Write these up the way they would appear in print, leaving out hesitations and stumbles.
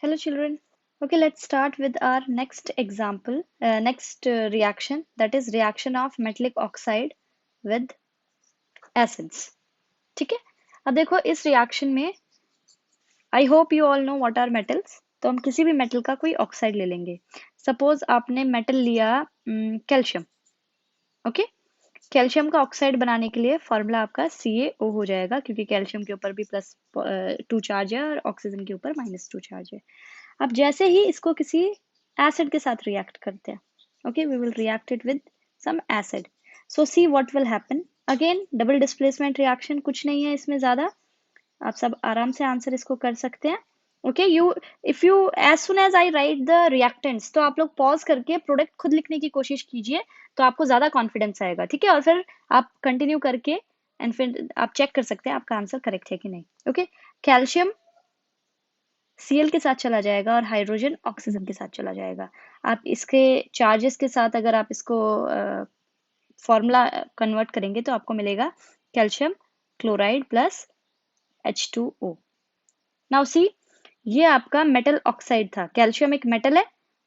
Hello children. Okay, let's start with our next example, next reaction, that is reaction of metallic oxide with acids. ठीक है, अब देखो इस reaction में I hope you all know what are metals. तो हम किसी भी मेटल का कोई ऑक्साइड ले लेंगे। सपोज आपने मेटल लिया कैल्शियम। ओके, कैल्शियम का ऑक्साइड बनाने के लिए फॉर्मूला आपका CaO हो जाएगा, क्योंकि कैल्शियम के ऊपर भी +2 चार्ज है और ऑक्सीजन के ऊपर -2 चार्ज है। अब जैसे ही इसको किसी एसिड के साथ रिएक्ट करते हैं, okay, we will react it with some acid. So see what will happen. Again double displacement reaction, कुछ नहीं है इसमें ज्यादा, आप सब आराम से आंसर इसको कर सकते हैं। Okay, you if you as soon as I write the reactants, तो आप लोग पॉज करके प्रोडक्ट खुद लिखने की कोशिश कीजिए, तो आपको ज्यादा कॉन्फिडेंस आएगा। ठीक है, और फिर आप कंटिन्यू करके एंड फिर आप चेक कर सकते हैं आपका आंसर करेक्ट है कि नहीं। ओके, कैल्शियम Cl के साथ चला जाएगा और हाइड्रोजन ऑक्सीजन के साथ चला जाएगा। आप इसके चार्जेस के साथ अगर आप इसको फॉर्मूला कन्वर्ट करेंगे तो आपको मिलेगा calcium chloride plus H2O। Now see, ये आपका मेटल ऑक्साइड था। कैल्शियम एक मेटल है,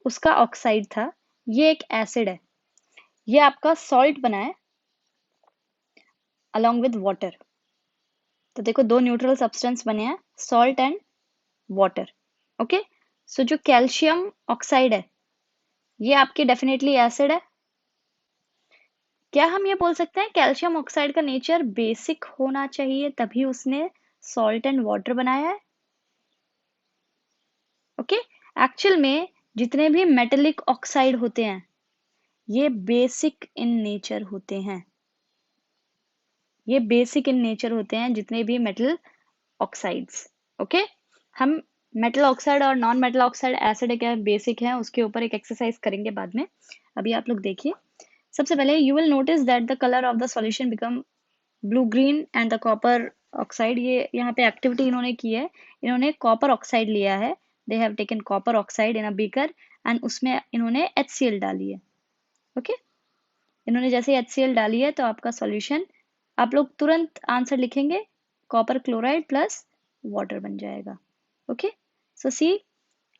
उसका ऑक्साइड था। ये एक एसिड है, ये आपका सॉल्ट बना है अलॉन्ग विद वाटर। तो देखो दो न्यूट्रल सब्सटेंस बने हैं, सॉल्ट एंड वाटर। ओके, सो जो कैल्शियम ऑक्साइड है ये आपकी डेफिनेटली एसिड है। क्या हम ये बोल सकते हैं कैल्शियम ऑक्साइड का नेचर बेसिक होना चाहिए तभी उसने सॉल्ट एंड वाटर बनाया है? ओके, एक्चुअल में जितने भी मेटेलिक ऑक्साइड होते हैं ये बेसिक इन नेचर होते हैं। ये बेसिक इन नेचर होते हैं जितने भी मेटल ऑक्साइड्स। ओके, हम मेटल ऑक्साइड और नॉन मेटल ऑक्साइड एसिड क्या बेसिक है उसके ऊपर एक एक्सरसाइज करेंगे बाद में। अभी आप लोग देखिए, सबसे पहले you will notice that the colour of the solution become blue green and the copper oxide. ये यहाँ पे एक्टिविटी इन्होंने की है, इन्होंने कॉपर ऑक्साइड लिया है। They have taken copper oxide in a beaker and उसमें इन्होंने HCl डाली है। ओके, इन्होंने जैसे HCl डाली है तो आपका सॉल्यूशन, आप लोग तुरंत आंसर लिखेंगे कॉपर क्लोराइड प्लस वाटर बन जाएगा। ओके, सो सी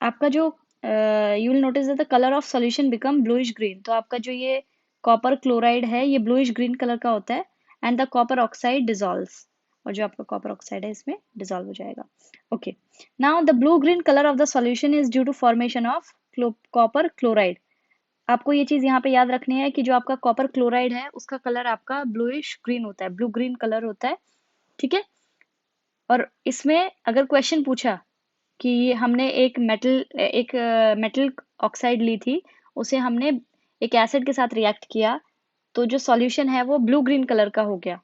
आपका जो you will notice the colour of solution become bluish green. तो आपका जो ये कॉपर क्लोराइड है ये ब्लूइश ग्रीन कलर का होता है and the copper oxide dissolves, और जो आपका कॉपर ऑक्साइड है इसमें डिजॉल्व हो जाएगा। Okay, now the blue green colour of the solution is due to formation of copper chloride. आपको ये चीज यहाँ पे याद रखनी है कि जो आपका कॉपर क्लोराइड है उसका कलर आपका ब्लूइश ग्रीन होता है, ब्लू ग्रीन कलर होता है। ठीक है, और इसमें अगर क्वेश्चन पूछा कि हमने एक मेटल ऑक्साइड ली थी, उसे हमने एक एसिड के साथ रिएक्ट किया, तो जो सॉल्यूशन है वो ब्लू ग्रीन कलर का हो गया,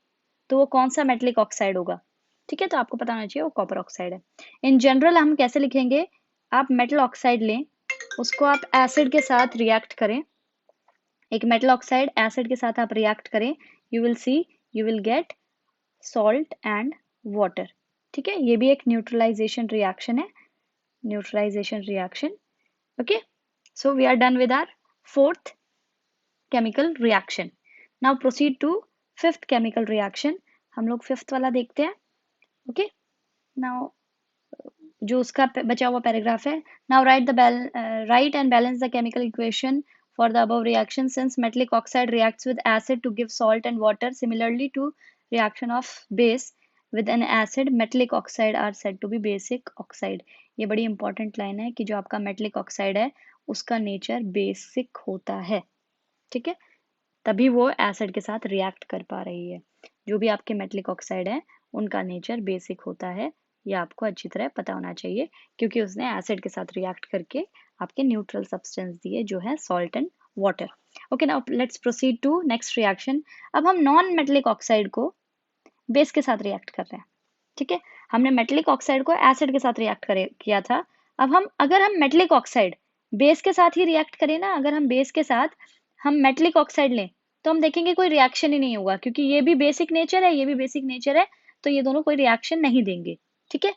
तो वो कौन सा मेटलिक ऑक्साइड होगा? ठीक है, तो आपको पता होना चाहिए वो कॉपर ऑक्साइड है। इन जनरल हम कैसे लिखेंगे, आप मेटल ऑक्साइड लें, उसको आप एसिड के साथ रिएक्ट करें, एक मेटल ऑक्साइड एसिड के साथ आप रिएक्ट करें, you will see, you will get salt and water. ठीक है, ये भी एक न्यूट्रलाइजेशन रिएक्शन है, neutralization reaction. Okay, so we are done with our fourth chemical reaction. Now proceed to fifth chemical reaction. हम लोग fifth वाला देखते हैं। Okay, now जो उसका बचा हुआ पैराग्राफ है, now write and balance the chemical equation for the above reaction since metallic oxide reacts with acid to give salt and water. Similarly to reaction of base with an acid, metallic oxide are said to be basic oxide. ये बड़ी important line है कि जो आपका metallic oxide है उसका nature basic होता है। ठीक है, तभी वो एसिड के साथ रिएक्ट कर पा रही है। जो भी आपके मेटलिक ऑक्साइड है उनका नेचर बेसिक होता है, ये आपको अच्छी तरह पता होना चाहिए, क्योंकि उसने एसिड के साथ रिएक्ट करके आपके न्यूट्रल सब्सटेंस दिए जो है salt and water. Okay, now let's proceed to next reaction. अब हम नॉन मेटलिक ऑक्साइड को बेस के साथ रिएक्ट कर रहे हैं। ठीक है, हमने मेटलिक ऑक्साइड को एसिड के साथ रिएक्ट किया था। अब अगर हम मेटलिक ऑक्साइड बेस के साथ ही रिएक्ट करें ना, अगर हम बेस के साथ हम मेटलिक ऑक्साइड लें तो हम देखेंगे कोई रिएक्शन ही नहीं होगा, क्योंकि ये भी बेसिक नेचर है, ये भी बेसिक नेचर है, तो ये दोनों कोई रिएक्शन नहीं देंगे। ठीक है,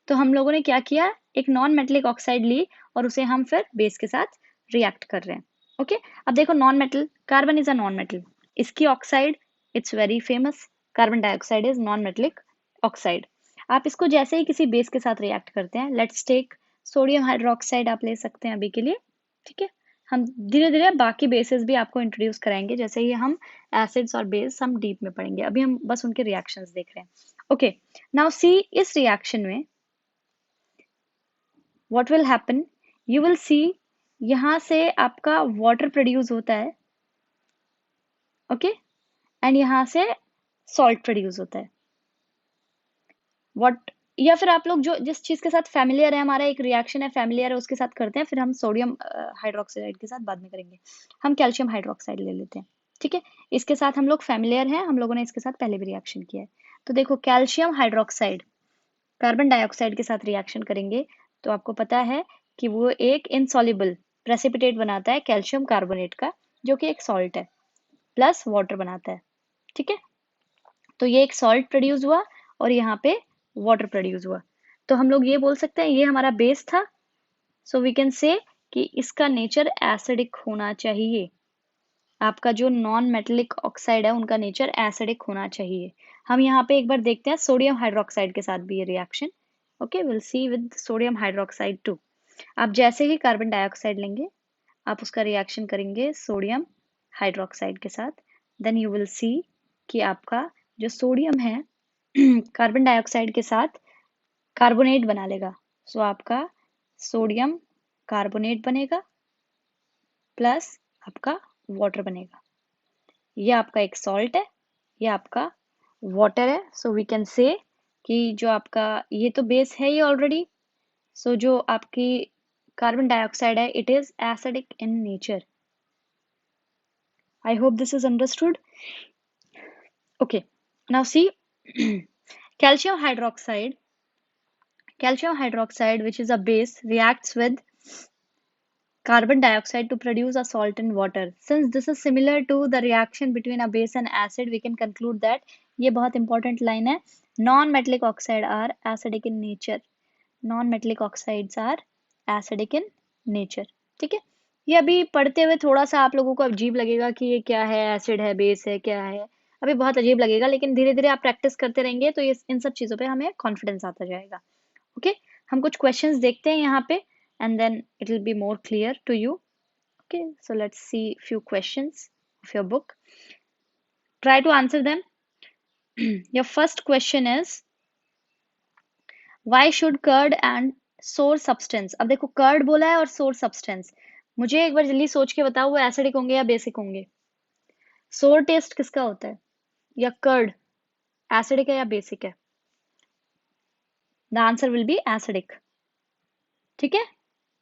तो हम लोगों ने क्या किया, एक नॉन मेटलिक ऑक्साइड ली और उसे हम फिर बेस के साथ रिएक्ट कर रहे हैं। ओके, अब देखो non metal, carbon is a non metal, इसकी oxide it's very famous, carbon dioxide is non metallic oxide. आप इसको जैसे ही किसी बेस के साथ रिएक्ट करते हैं, लेट्स टेक सोडियम हाइड्रोक्साइड आप ले सकते हैं अभी के लिए, ठीक है। हम धीरे धीरे बाकी बेसिस भी आपको इंट्रोड्यूस कराएंगे, जैसे ही हम एसिड्स और बेस हम डीप में पढ़ेंगे। अभी हम बस उनके रिएक्शंस देख रहे हैं। ओके, नाउ सी इस रिएक्शन में what will happen, you will सी यहाँ से आपका वाटर प्रोड्यूस होता है, ओके, एंड यहाँ से सॉल्ट प्रोड्यूस होता है। व्हाट, या फिर आप लोग जो जिस चीज के साथ फैमिलियर है, हमारा एक रिएक्शन है फैमिलियर है, उसके साथ करते हैं, फिर हम सोडियम हाइड्रोक्साइड के साथ बाद में करेंगे। हम कैल्शियम हाइड्रोक्साइड ले लेते हैं, ठीक है। इसके साथ हम लोग फैमिलियर हैं, हम लोगों ने इसके साथ पहले भी रिएक्शन किया है। तो देखो, कैल्शियम हाइड्रोक्साइड कार्बन डाइऑक्साइड के साथ रिएक्शन करेंगे तो आपको पता है कि वो एक इनसॉल्युबल प्रेसिपिटेट बनाता है कैल्शियम कार्बोनेट का, जो कि एक सॉल्ट है, प्लस वाटर बनाता है, ठीक है। तो ये एक सॉल्ट प्रोड्यूस हुआ और यहाँ पे वाटर प्रोड्यूस हुआ। तो हम लोग ये बोल सकते हैं ये हमारा बेस था। सो वी कैन से कि इसका नेचर एसिडिक होना चाहिए। आपका जो नॉन मेटेलिक ऑक्साइड है उनका नेचर एसिडिक होना चाहिए। हम यहाँ पे एक बार देखते हैं सोडियम हाइड्रोक्साइड के साथ भी ये रिएक्शन। Okay, will see with sodium hydroxide too. आप जैसे ही कार्बन डाइऑक्साइड लेंगे, आप उसका रिएक्शन करेंगे सोडियम हाइड्रोक्साइड के साथ, देन यू विल सी कि आपका जो सोडियम है कार्बन डाइऑक्साइड के साथ कार्बोनेट बना लेगा। सो आपका सोडियम कार्बोनेट बनेगा प्लस आपका वाटर बनेगा। ये आपका एक सॉल्ट है, ये आपका वाटर है। सो वी कैन से कि जो आपका ये तो बेस है ही ऑलरेडी। सो जो आपकी कार्बन डाइऑक्साइड है it is acidic in nature. I hope this is understood. Okay, now see calcium hydroxide which is a base reacts with carbon dioxide to produce a salt and water. Since this is similar to the reaction between a base and acid, we can conclude that ये बहुत important line है, non-metallic oxide are acidic in nature. Non-metallic oxides are acidic in nature. ठीक है। ये अभी पढ़ते हुए थोड़ा सा आप लोगों को अजीब लगेगा कि ये क्या है, एसिड है, बेस है, क्या है, अभी बहुत अजीब लगेगा, लेकिन धीरे धीरे आप प्रैक्टिस करते रहेंगे तो ये इन सब चीज़ों पे हमें कॉन्फिडेंस आता जाएगा। ओके, हम कुछ क्वेश्चंस देखते हैं यहाँ पे and then it will be more clear to you. Okay, so let's see few questions of your book. Try to answer them. Your first question is why should curd and sour substance, अब देखो curd बोला है और सोर substance, मुझे एक बार जल्दी सोच के बताओ वो एसिडिक होंगे या बेसिक होंगे। सोर टेस्ट किसका होता है, या कर्ड एसिडिक है या बेसिक है? The answer will be acidic, ठीक है,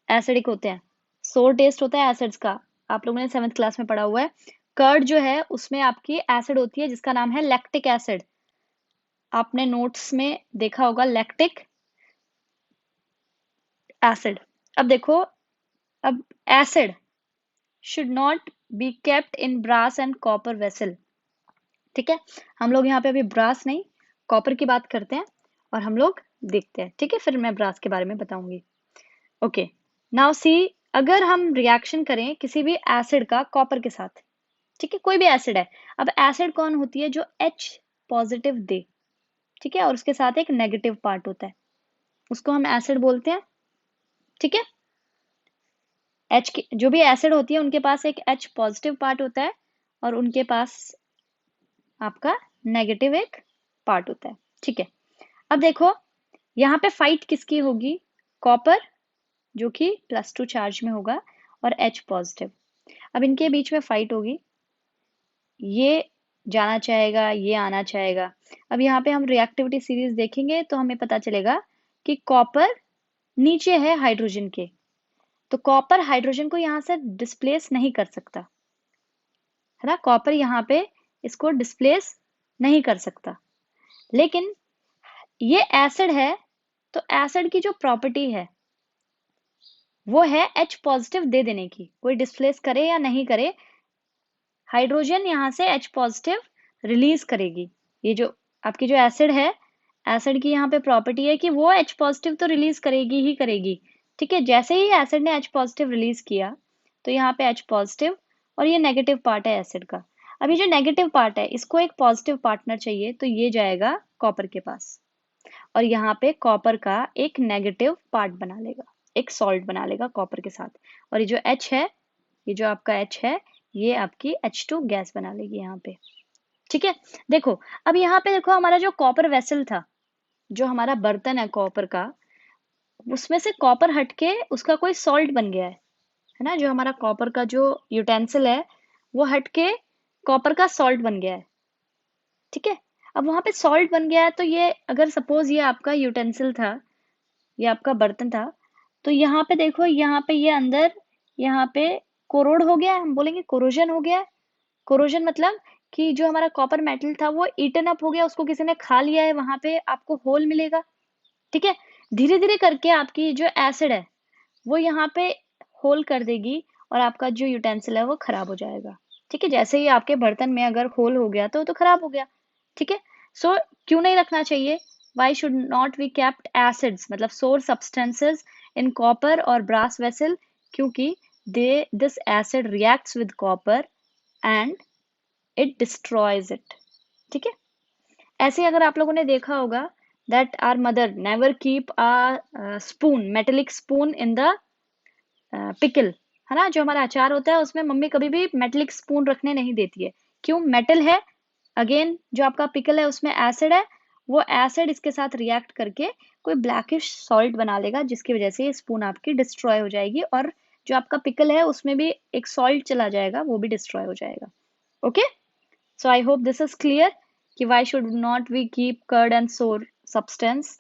एसिडिक होते हैं। सोर टेस्ट होता है एसिड्स का, आप लोगों ने 7th क्लास में पढ़ा हुआ है। कर्ड जो है उसमें आपकी एसिड होती है जिसका नाम है लैक्टिक एसिड, आपने नोट्स में देखा होगा लैक्टिक एसिड। अब देखो, अब acid should not be kept in brass and copper vessel, ठीक है। हम लोग यहाँ पे अभी ब्रास नहीं कॉपर की बात करते हैं और हम लोग देखते हैं, ठीक है, फिर मैं ब्रास के बारे में बताऊंगी। ओके, नाउ सी, अगर हम रिएक्शन करें किसी भी एसिड का कॉपर के साथ, ठीक है, कोई भी एसिड है, अब एसिड कौन होती है, जो H पॉजिटिव दे, ठीक है, और उसके साथ एक नेगेटिव पार्ट होता है, उसको हम एसिड बोलते हैं, ठीक है। H की जो भी एसिड होती है उनके पास एक H पॉजिटिव पार्ट होता है और उनके पास आपका नेगेटिव एक पार्ट होता है, ठीक है। अब देखो यहाँ पे फाइट किसकी होगी, कॉपर जो कि +2 चार्ज में होगा और H पॉजिटिव, अब इनके बीच में फाइट होगी, ये जाना चाहेगा, ये आना चाहेगा। अब यहाँ पे हम रिएक्टिविटी सीरीज देखेंगे तो हमें पता चलेगा कि कॉपर नीचे है हाइड्रोजन के, तो कॉपर हाइड्रोजन को यहाँ से डिस्प्लेस नहीं कर सकता, है ना, कॉपर यहाँ पे इसको डिस्प्लेस नहीं कर सकता। लेकिन ये एसिड है, तो एसिड की जो प्रॉपर्टी है वो है H पॉजिटिव दे देने की, कोई डिस्प्लेस करे या नहीं करे, हाइड्रोजन यहाँ से H पॉजिटिव रिलीज करेगी। ये जो आपकी जो एसिड है, एसिड की यहाँ पे प्रॉपर्टी है कि वो H पॉजिटिव तो रिलीज करेगी ही करेगी, ठीक है। जैसे ही एसिड ने H पॉजिटिव रिलीज किया तो यहाँ पे H पॉजिटिव और ये नेगेटिव पार्ट है एसिड का। अब ये जो नेगेटिव पार्ट है इसको एक पॉजिटिव पार्टनर चाहिए, तो ये जाएगा कॉपर के पास और यहाँ पे कॉपर का एक नेगेटिव पार्ट बना लेगा, एक सॉल्ट बना लेगा कॉपर के साथ, और ये जो H है, ये जो आपका H है, ये आपकी H2 गैस बना लेगी यहाँ पे। ठीक है, देखो अब यहाँ पे देखो हमारा जो कॉपर वेसल था, जो हमारा बर्तन है कॉपर का, उसमें से कॉपर हटके उसका कोई सॉल्ट बन गया है ना, जो हमारा कॉपर का जो यूटेंसिल है वो हटके कॉपर का सॉल्ट बन गया है। ठीक है, अब वहां पे सॉल्ट बन गया है, तो ये अगर सपोज ये आपका यूटेंसिल था, ये आपका बर्तन था, तो यहाँ पे देखो, यहाँ पे ये अंदर, यहाँ पे कोरोड हो गया है, हम बोलेंगे कोरोजन हो गया है। कोरोजन मतलब कि जो हमारा कॉपर मेटल था वो ईटन अप हो गया, उसको किसी ने खा लिया है, वहां पे आपको होल मिलेगा। ठीक है, धीरे धीरे करके आपकी जो एसिड है वो यहाँ पे होल कर देगी और आपका जो यूटेंसिल है वो खराब हो जाएगा। ठीक है, जैसे ही आपके बर्तन में अगर होल हो गया तो खराब हो गया। ठीक है, सो क्यों नहीं रखना चाहिए? Why should not we kept acids, मतलब सोर सब्सटेंसेस इन कॉपर और ब्रास वेसल, क्योंकि they this acid reacts with copper and it destroys it. ठीक है, ऐसे अगर आप लोगों ने देखा होगा that our mother never keep a spoon, metallic spoon in the pickle, है ना, जो हमारा अचार होता है उसमें मम्मी कभी भी मेटलिक स्पून रखने नहीं देती है। क्यों? मेटल है, अगेन जो आपका पिकल है उसमें एसिड है, वो एसिड इसके साथ रिएक्ट करके कोई ब्लैकिश सॉल्ट बना लेगा, जिसकी वजह से ये स्पून आपकी डिस्ट्रॉय हो जाएगी, और जो आपका पिकल है उसमें भी एक सॉल्ट चला जाएगा, वो भी डिस्ट्रॉय हो जाएगा। Okay, so I hope this is clear कि why should not we keep curd and sour substance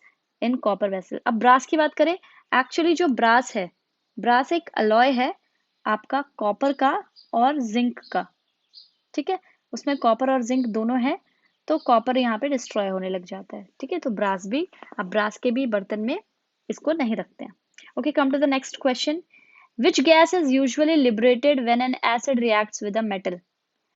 in copper vessel। अब ब्रास की बात करें, एक्चुअली जो ब्रास है, ब्रास एक अलॉय है आपका कॉपर का और जिंक का। ठीक है, उसमें कॉपर और जिंक दोनों है, तो कॉपर यहाँ पे डिस्ट्रॉय होने लग जाता है। ठीक है, तो ब्रास भी, अब ब्रास के भी बर्तन में इसको नहीं रखते हैं। Okay, come to the next question. Which gas is usually liberated when an acid reacts with a metal?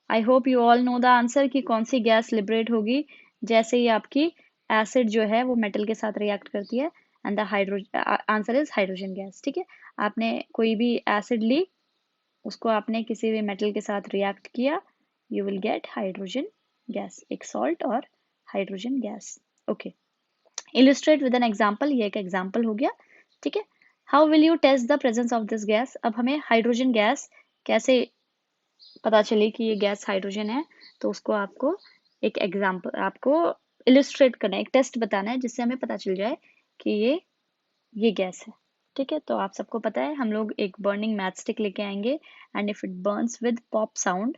I hope you all know the answer कि कौन सी गैस लिबरेट होगी जैसे ही आपकी एसिड जो है वो मेटल के साथ रिएक्ट करती है, and the hydrogen, answer is hydrogen gas. ठीक है, आपने कोई भी एसिड ली, उसको आपने किसी भी मेटल के साथ रिएक्ट किया, you will get hydrogen gas, एक सॉल्ट और hydrogen gas. Okay, illustrate with an example, ये एक एग्जाम्पल हो गया। ठीक है, how will you test the presence of this gas? अब हमें हाइड्रोजन गैस कैसे पता चले कि ये गैस हाइड्रोजन है, तो उसको आपको एक एग्जाम्पल, आपको इलिस्ट्रेट करना है, एक टेस्ट बताना है जिससे हमें पता चल जाए कि ये गैस है। ठीक है, तो आप सबको पता है, हम लोग एक बर्निंग मैच स्टिक लेके आएंगे, and if it Burns with pop sound,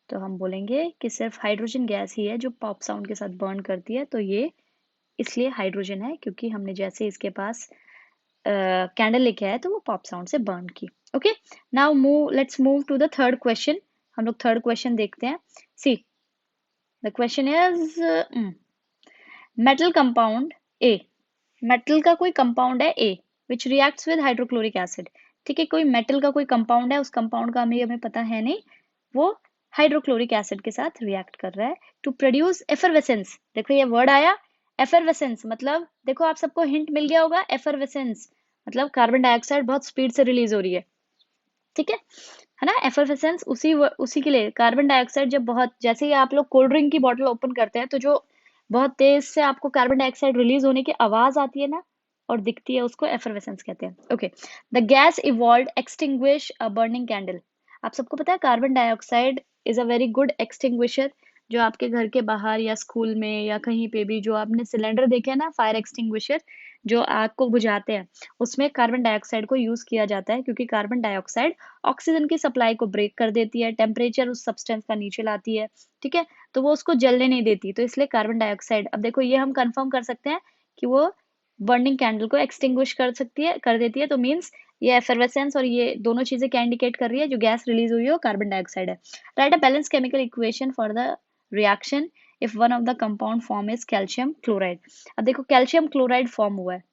तो हम बोलेंगे कि सिर्फ हाइड्रोजन गैस ही है जो पॉप साउंड के साथ बर्न करती है, तो ये इसलिए हाइड्रोजन है, क्योंकि हमने जैसे इसके पास कैंडल लेके आए तो वो पॉप साउंड से बर्न की। Okay, now let's move to the third question. हम लोग थर्ड क्वेश्चन देखते हैं। See, the question is metal compound A, metal का कोई कंपाउंड है A, which reacts with hydrochloric acid. ठीक है, कोई मेटल का कोई कंपाउंड है, उस कंपाउंड का हमें पता है नहीं, वो हाइड्रोक्लोरिक एसिड के साथ रिएक्ट कर रहा है टू प्रोड्यूस एफरवेसेंस। देखो ये वर्ड आया एफरवेसेंस, मतलब देखो आप सबको हिंट मिल गया होगा, एफरवेसेंस मतलब कार्बन डाइऑक्साइड बहुत स्पीड से रिलीज हो रही है। ठीक है ना, एफरवेसेंस उसी के लिए, कार्बन डाइऑक्साइड जब बहुत, जैसे ही आप लोग कोल्ड ड्रिंक की बोतल ओपन करते हैं तो जो बहुत तेज से आपको कार्बन डाइऑक्साइड रिलीज होने की आवाज आती है ना और दिखती है, उसको एफरवेसेंस कहते हैं। Okay, the gas evolved extinguish a burning candle. आप सबको पता है carbon dioxide is a very good extinguisher. जो आपके घर के बाहर या स्कूल में या कहीं पे भी जो आपने सिलेंडर देखे हैं ना, फायर एक्सटिंग्विशर जो आग को बुझाते हैं, उसमें कार्बन डाइऑक्साइड को यूज किया जाता है, क्योंकि कार्बन डाइऑक्साइड ऑक्सीजन की सप्लाई को ब्रेक कर देती है, टेम्परेचर उस सब्सटेंस का नीचे लाती है। ठीक है, तो वो उसको जलने नहीं देती, तो इसलिए कार्बन डाइऑक्साइड, अब देखो ये हम कंफर्म कर सकते हैं कि वो बर्निंग कैंडल को एक्सटिंग्विश कर देती है, तो मीन्स ये एफरवेसेंस और ये दोनों चीजें क्या इंडिकेट कर रही है, जो गैस रिलीज हुई है वो कार्बन डाइऑक्साइड है। Right a balance chemical equation for the reaction if one of the compound form is calcium chloride. अब देखो कैल्शियम क्लोराइड फॉर्म हुआ है,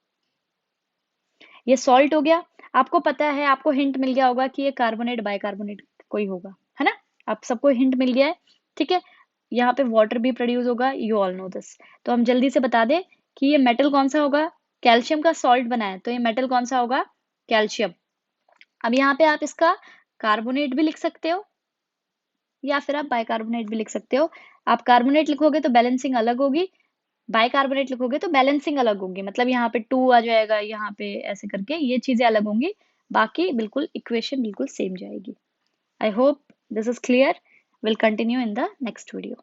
ये सॉल्ट हो गया, आपको पता है, आपको हिंट मिल गया होगा कि ये कार्बोनेट बाइकार्बोनेट कोई होगा, है ना, आप सबको हिंट मिल गया है। ठीक है, यहाँ पे वाटर भी प्रोड्यूस होगा, यू ऑल नो दिस। तो हम जल्दी से बता दें कि ये मेटल कौन सा होगा, कैल्शियम का सॉल्ट बना है, तो ये मेटल कौन सा होगा, कैल्शियम। अब यहाँ पे आप इसका कार्बोनेट भी लिख सकते हो या फिर आप बाइकार्बोनेट भी लिख सकते हो। आप कार्बोनेट लिखोगे तो बैलेंसिंग अलग होगी, बाइकार्बोनेट लिखोगे तो बैलेंसिंग अलग होगी, मतलब यहाँ पे 2 आ जाएगा, यहाँ पे ऐसे करके ये चीजें अलग होंगी, बाकी बिल्कुल इक्वेशन बिल्कुल सेम जाएगी। I hope this is clear. Will continue in the next video.